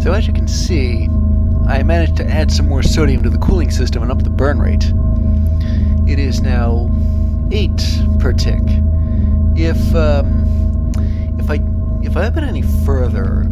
So as you can see, I managed to add some more sodium to the cooling system and up the burn rate. It is now 8 per tick. If I up it any further,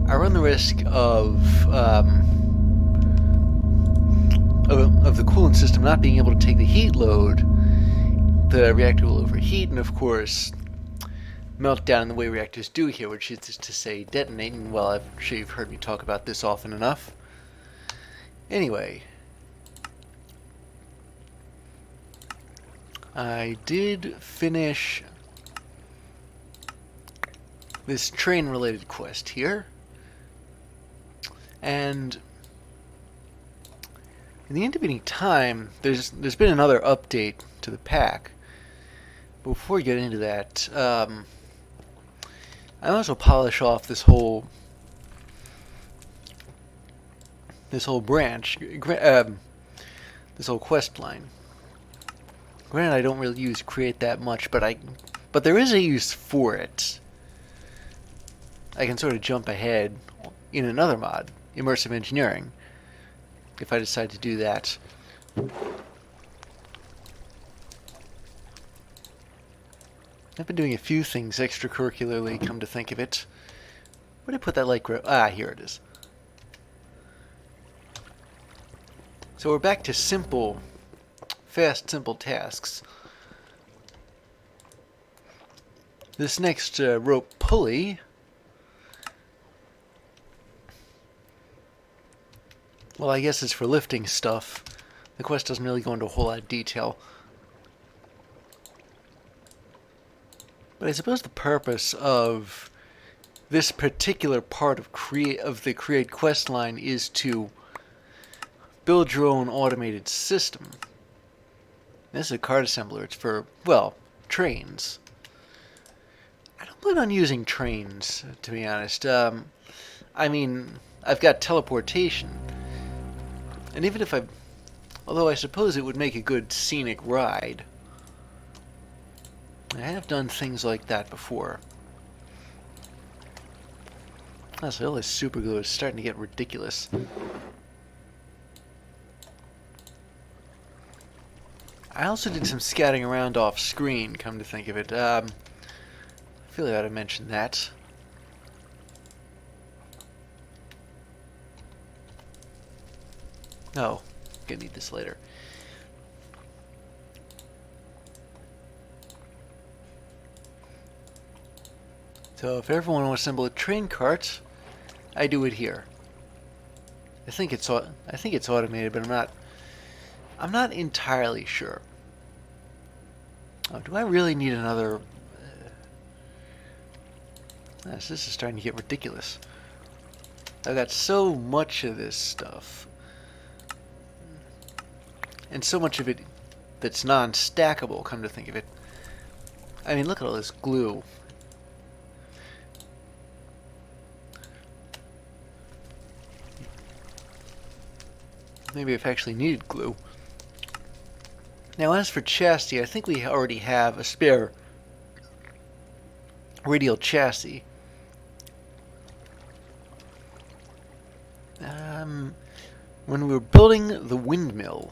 I run the risk of the coolant system not being able to take the heat load. The reactor will overheat and, of course, melt down in the way reactors do here, which is to say detonate, and well, I'm sure you've heard me talk about this often enough. Anyway, I did finish this train-related quest here, and in the intervening time, there's been another update to the pack. But before we get into that, I might as well polish off this whole branch, this whole quest line. Granted, I don't really use create that much, but there is a use for it. I can sort of jump ahead in another mod, immersive engineering, if I decide to do that. I've been doing a few things extracurricularly, come to think of it. Where did I put that light grip? Ah, here it is. So we're back to simple, fast, simple tasks. This next rope pulley, well, I guess it's for lifting stuff. The quest doesn't really go into a whole lot of detail. But I suppose the purpose of this particular part of the Create quest line is to build your own automated system. This is a card assembler. It's for, well, trains. I don't plan on using trains, to be honest. I mean, I've got teleportation. And even if although I suppose it would make a good scenic ride. I have done things like that before. Also, all this super glue is starting to get ridiculous. I also did some scatting around off screen, come to think of it. I feel like I ought to mention that. Oh, gonna need this later. So if everyone wants to assemble a train cart, I do it here. I think it's automated, but I'm not entirely sure. Oh, do I really need another? This is starting to get ridiculous. I've got so much of this stuff, and so much of it that's non-stackable, come to think of it. I mean, look at all this glue. Maybe I've actually needed glue. Now, as for chassis, I think we already have a spare radial chassis. When we were building the windmill,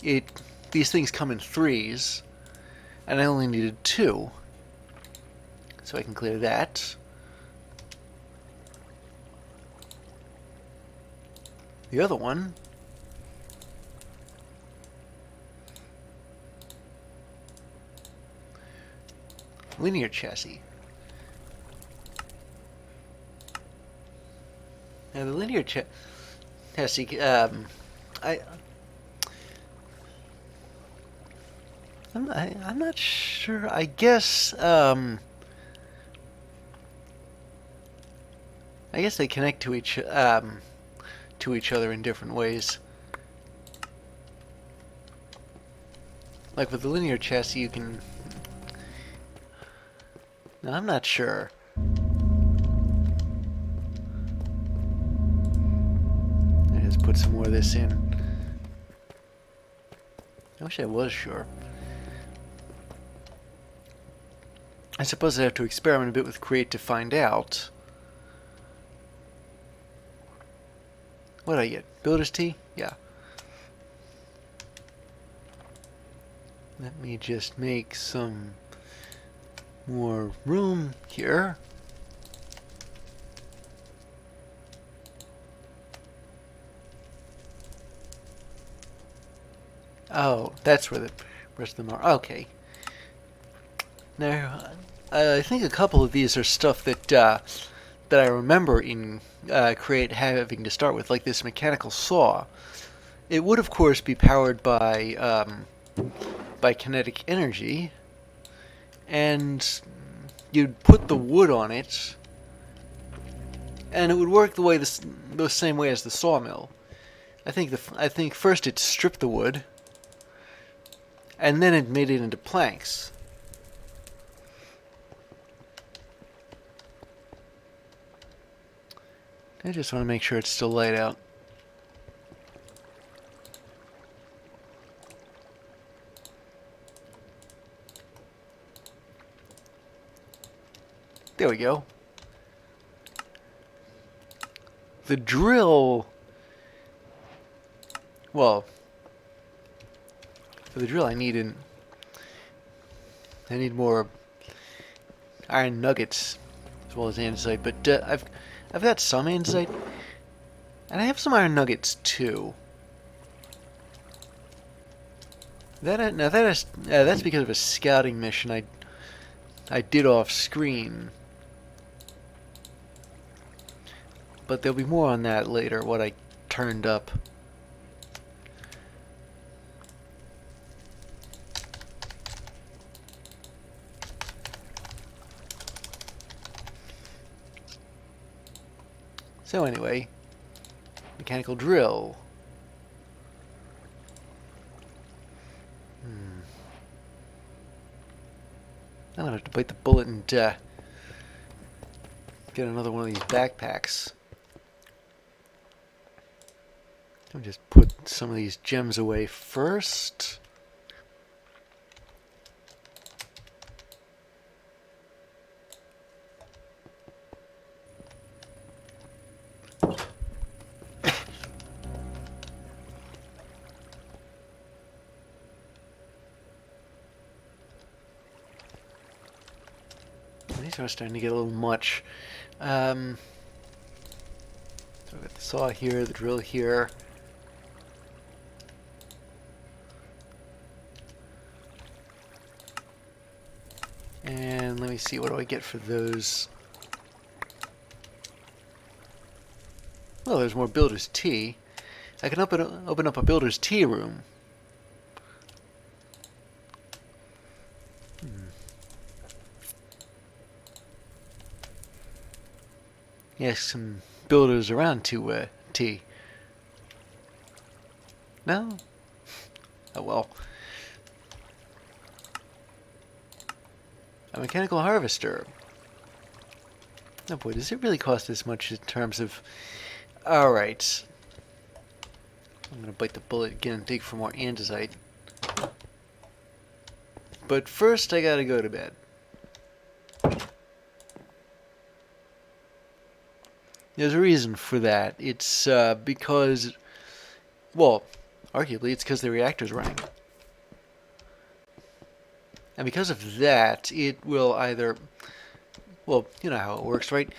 these things come in 3s, and I only needed 2. So I can clear that. The other one linear chassis. Now the linear chassis, I'm not sure. I guess they connect to each other in different ways. Like with the linear chassis, you can. No, I'm not sure. I just put some more of this in. I wish I was sure. I suppose I have to experiment a bit with Create to find out. What did I get? Builder's tea? Yeah. Let me just make some more room here. Oh, that's where the rest of them are. Okay. Now, I think a couple of these are stuff that I remember in Create having to start with, like this mechanical saw. It would, of course, be powered by kinetic energy, and you'd put the wood on it, and it would work the same way as the sawmill. I think first it stripped the wood, and then it made it into planks. I just want to make sure it's still light out. There we go. The drill... Well, for the drill I need more iron nuggets as well as andesite, but I've got some andesite, and I have some iron nuggets too. That's because of a scouting mission I did off screen. But there'll be more on that later, what I turned up. So anyway, mechanical drill. I'm gonna have to bite the bullet and get another one of these backpacks. I'll just put some of these gems away first. These are starting to get a little much. So I've got the saw here, the drill here. And let me see, what do I get for those? Well, there's more builder's tea. I can open up a builder's tea room. Yes, some builders around to tea. No? Oh well. A mechanical harvester. Oh boy, does it really cost this much in terms of... Alright. I'm gonna bite the bullet again and dig for more andesite. But first I gotta go to bed. There's a reason for that. It's because... Well, arguably it's because the reactor's running. And because of that, it will either... Well, you know how it works, right?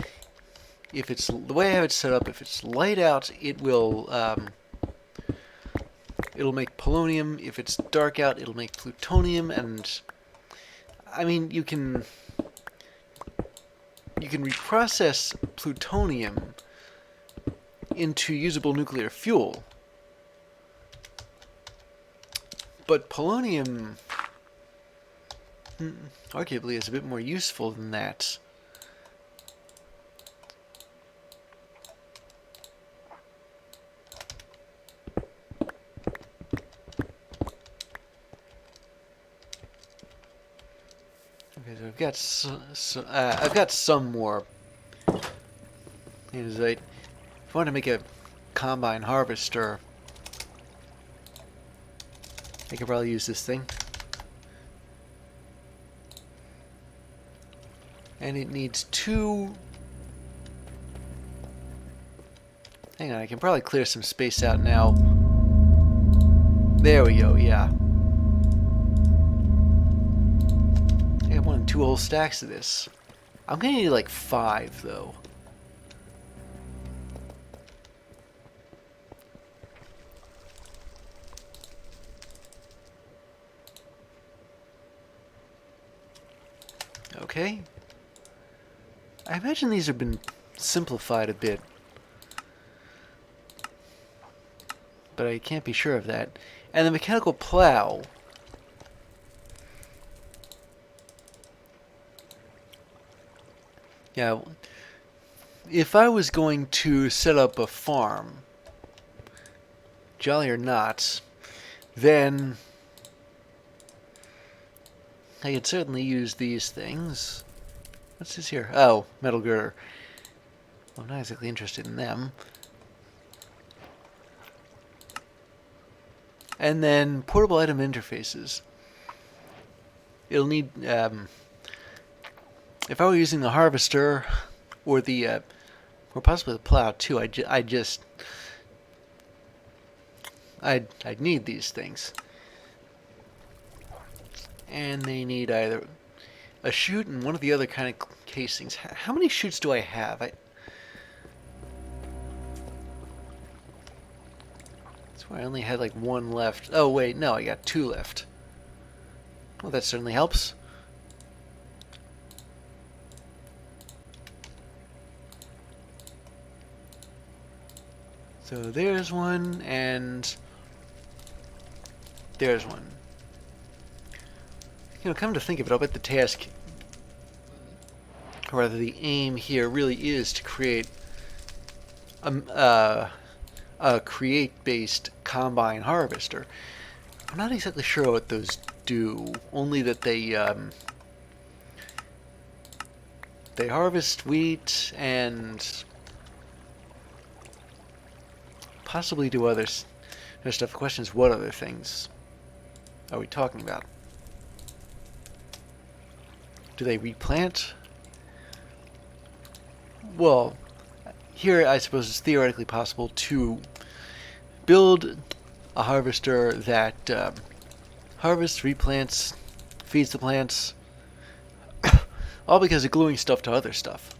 If it's... The way I have it set up, if it's light out, it will... it'll make polonium. If it's dark out, it'll make plutonium. And... I mean, you can reprocess plutonium into usable nuclear fuel. But polonium... arguably is a bit more useful than that. Okay, so I've got some more andesite. If I want to make a combine harvester, I could probably use this thing. And it needs two... Hang on, I can probably clear some space out now. There we go, yeah. I got 1 and 2 whole stacks of this. I'm gonna need like 5 though. Okay. I imagine these have been simplified a bit, but I can't be sure of that. And the mechanical plow. Yeah, if I was going to set up a farm, jolly or not, then I could certainly use these things. What's this here? Oh, metal girder. Well, I'm not exactly interested in them. And then portable item interfaces. It'll need, if I were using the harvester or the, or possibly the plow too, I'd need these things. And they need either a chute and one of the other kind of casings. How many chutes do I have? I swear I only had like 1 left. Oh wait, no, I got 2 left. Well, that certainly helps. So there's one, and there's one. You know, come to think of it, I'll bet the task, or rather the aim here, really is to create a create-based combine harvester. I'm not exactly sure what those do, only that they harvest wheat and possibly do other stuff. The question is, what other things are we talking about? Do they replant? Well, here I suppose it's theoretically possible to build a harvester that harvests, replants, feeds the plants, all because of gluing stuff to other stuff.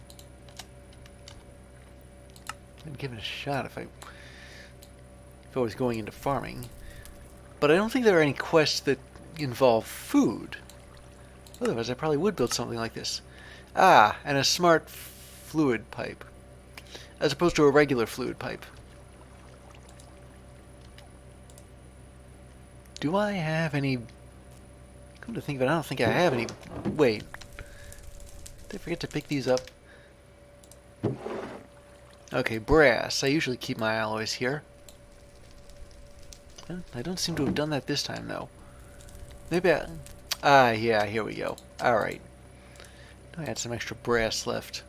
I'd give it a shot if I was going into farming. But I don't think there are any quests that involve food. Otherwise, I probably would build something like this. Ah, and a smart fluid pipe, as opposed to a regular fluid pipe. Do I have any... Come to think of it, I don't think I have any... Wait. Did I forget to pick these up? Okay, brass. I usually keep my alloys here. I don't seem to have done that this time, though. Maybe I... Ah, yeah, here we go. Alright. I had some extra brass left.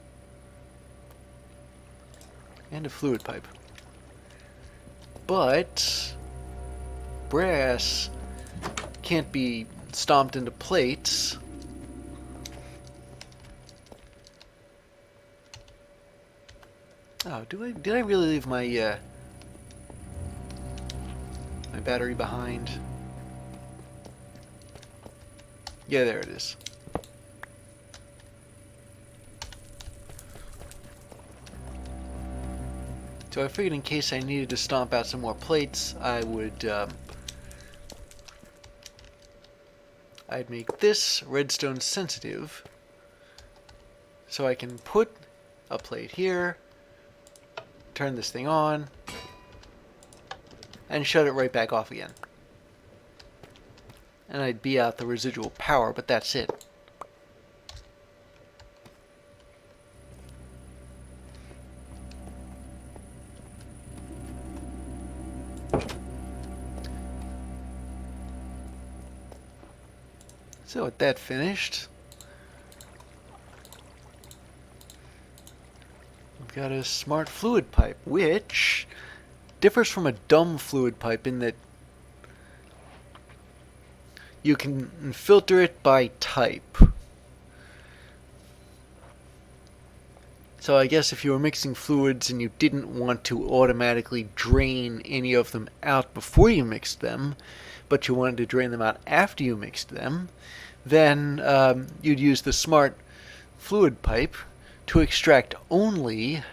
And a fluid pipe. But... brass can't be stomped into plates. Oh, did I really leave my my battery behind? Yeah, there it is. So I figured in case I needed to stomp out some more plates, I would I'd make this redstone sensitive, so I can put a plate here, turn this thing on, and shut it right back off again. And I'd be out the residual power, but that's it. So with that finished, we've got a smart fluid pipe, which differs from a dumb fluid pipe in that you can filter it by type. So I guess if you were mixing fluids and you didn't want to automatically drain any of them out before you mixed them, but you wanted to drain them out after you mixed them, then you'd use the smart fluid pipe to extract only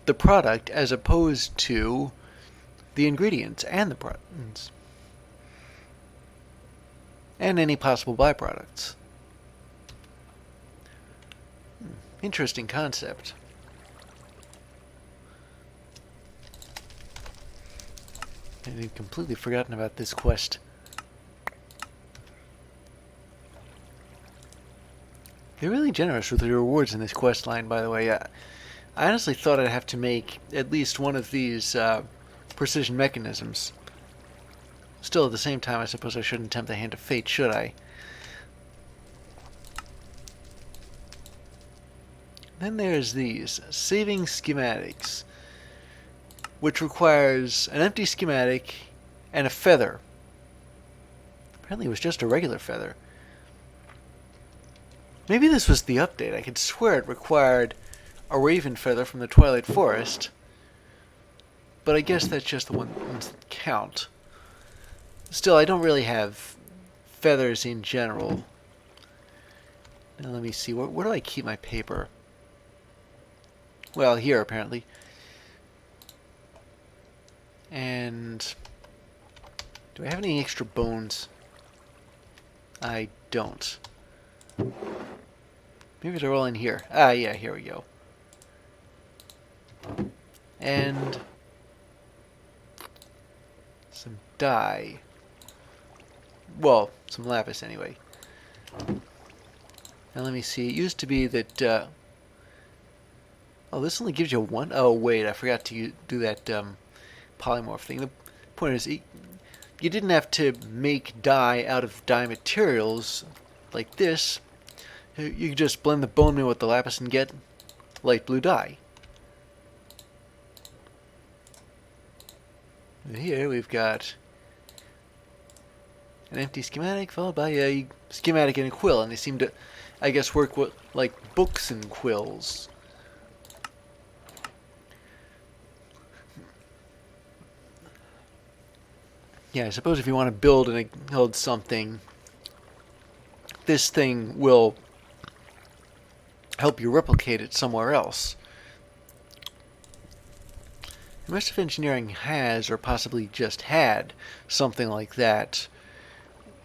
the product as opposed to the ingredients and the products and any possible byproducts. Interesting concept. I had completely forgotten about this quest. They're really generous with the rewards in this quest line, by the way. I honestly thought I'd have to make at least one of these precision mechanisms. Still, at the same time, I suppose I shouldn't tempt the hand of fate, should I? Then there's these, saving schematics, which requires an empty schematic and a feather. Apparently it was just a regular feather. Maybe this was the update. I could swear it required a raven feather from the Twilight Forest, but I guess that's just the ones that count. Still, I don't really have feathers in general. Now let me see, where do I keep my paper? Well, here, apparently. And do I have any extra bones? I don't. Maybe they're all in here. Ah, yeah, here we go. And some dye. Well, some lapis anyway. Now let me see. It used to be that oh, this only gives you one? Oh, wait, I forgot to do that polymorph thing. The point is, you didn't have to make dye out of dye materials like this. You could just blend the bone meal with the lapis and get light blue dye. And here we've got an empty schematic followed by a schematic and a quill, and they seem to, I guess, work with like books and quills. Yeah, I suppose if you want to build something, this thing will help you replicate it somewhere else. Immersive engineering has, or possibly just had, something like that,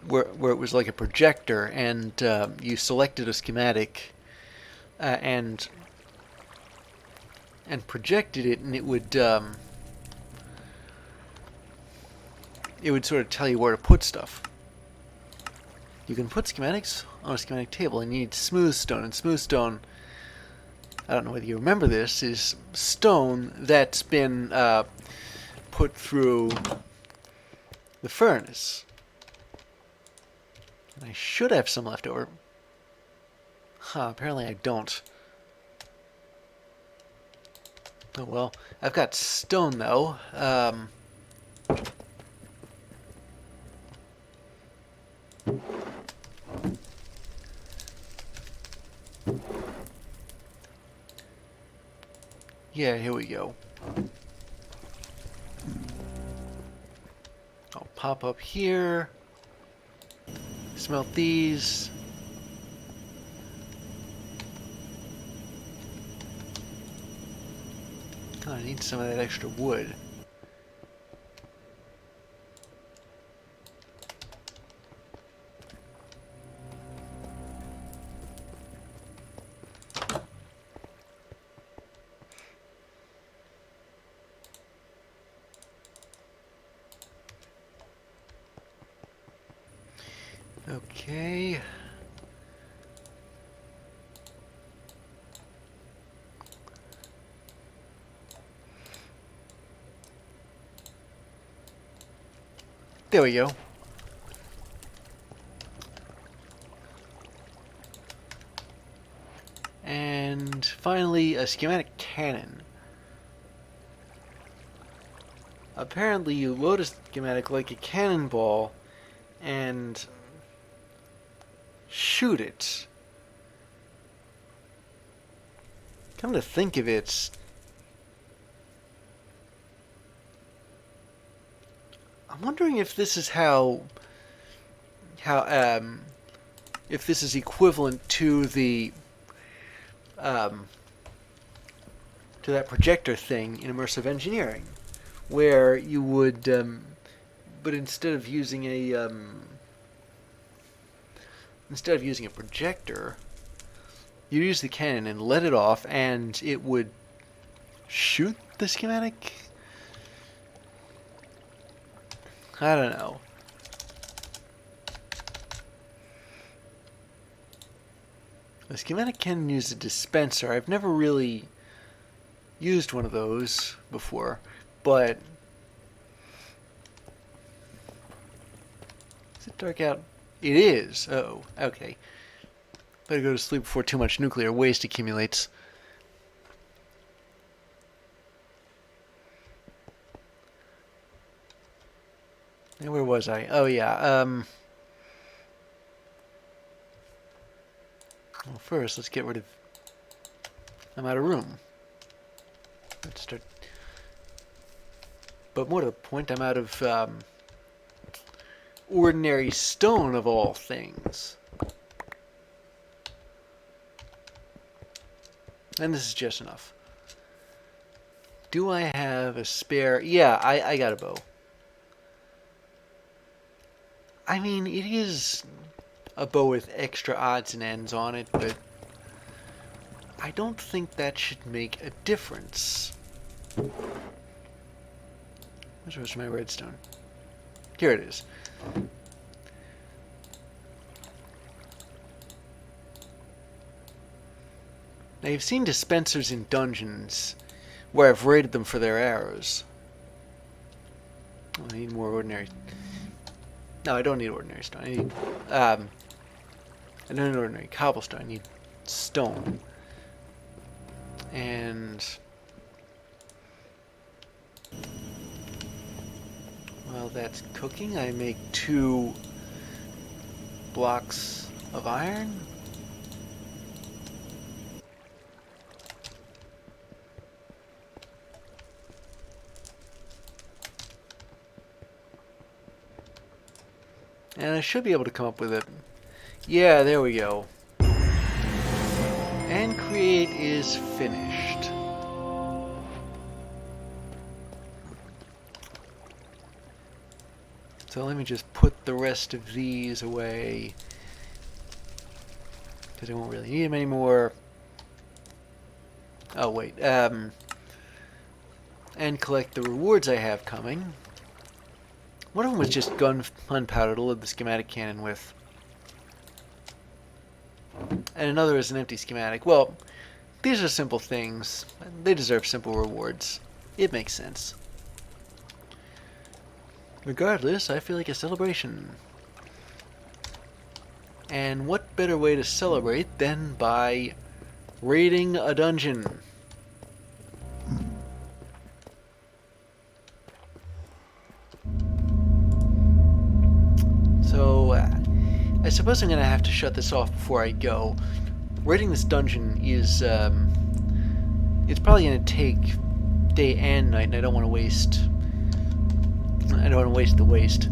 where it was like a projector, and you selected a schematic and projected it, and it would sort of tell you where to put stuff. You can put schematics on a schematic table, and you need smooth stone. And smooth stone, I don't know whether you remember this, is stone that's been put through the furnace. And I should have some left over. Huh, apparently I don't. Oh well, I've got stone though. Yeah, here we go. I'll pop up here. Smelt these. Oh, I need some of that extra wood. Okay. There we go. And finally, a schematic cannon. Apparently you load a schematic like a cannonball and shoot it. Come to think of it, I'm wondering if this is how if this is equivalent to the to that projector thing in immersive engineering, where you would, but instead of using a projector, you use the cannon and let it off, and it would shoot the schematic. I don't know. The schematic cannon uses a dispenser. I've never really used one of those before, but is it dark out? It is. Oh, okay. Better go to sleep before too much nuclear waste accumulates. And where was I? Oh yeah. Well, first let's get rid of. I'm out of room. Let's start. But more to the point, I'm out of ordinary stone of all things. And this is just enough. Do I have a spare? Yeah, I got a bow. I mean, it is a bow with extra odds and ends on it, but I don't think that should make a difference. Where's my redstone? Here it is. Now, you've seen dispensers in dungeons where I've rated them for their arrows. I need more ordinary. No, I don't need ordinary stone. I need, I don't need ordinary cobblestone. I need stone. And while that's cooking, I make 2 blocks of iron. And I should be able to come up with it. Yeah, there we go. And create is finished. So let me just put the rest of these away, because I won't really need them anymore. Oh wait, and collect the rewards I have coming. One of them was just gunpowder to load the schematic cannon with. And another is an empty schematic. Well, these are simple things. They deserve simple rewards. It makes sense. Regardless, I feel like a celebration. And what better way to celebrate than by raiding a dungeon? So, I suppose I'm going to have to shut this off before I go. Raiding this dungeon is, it's probably going to take day and night, and I don't want to waste the waste.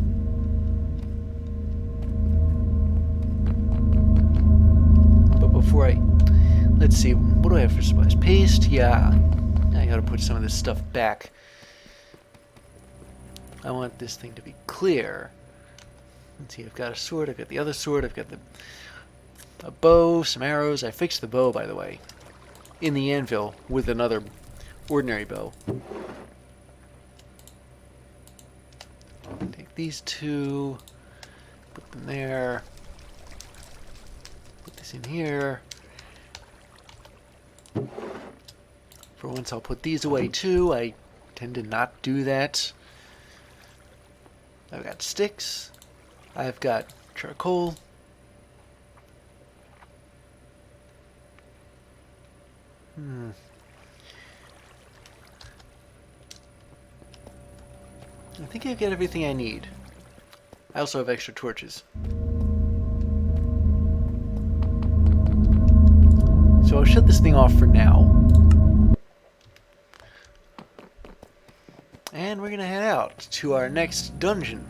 But before let's see, what do I have for supplies? Paste, yeah. I gotta put some of this stuff back. I want this thing to be clear. Let's see, I've got a sword, I've got the other sword, I've got a bow, some arrows. I fixed the bow, by the way, in the anvil with another ordinary bow. Take these 2, put them there, put this in here. For once I'll put these away too. I tend to not do that. I've got sticks. I've got charcoal. I think I've got everything I need. I also have extra torches. So So I'll shut this thing off for now. And we're gonna head out to our next dungeon.